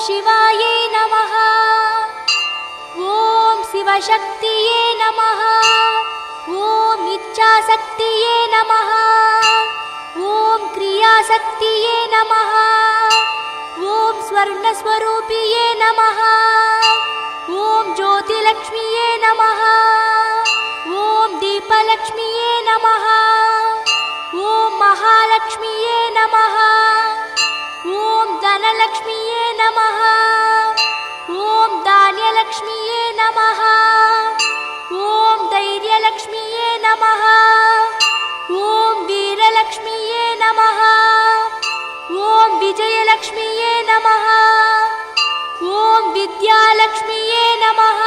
शिवायै नमः। ॐ शिवशक्तिये नमः। ॐ इच्छाशक्तिये नमः। ॐ क्रियाशक्तिये नमः। ॐ स्वर्णस्वरूपिये नमः। ॐ ज्योतिलक्ष्मीये नमः। ॐ दीपलक्ष्मीये नमः। ॐ महालक्ष्मीये नमः। ॐ धनलक्ष्मीये नमः। ॐ धान्यलक्ष्मीये नमः। ॐ धैर्यलक्ष्मीये नमः। ॐ वीरलक्ष्मीये नमः। ॐ विजयलक्ष्मीये नमः। ॐ विद्यालक्ष्मीये नमः।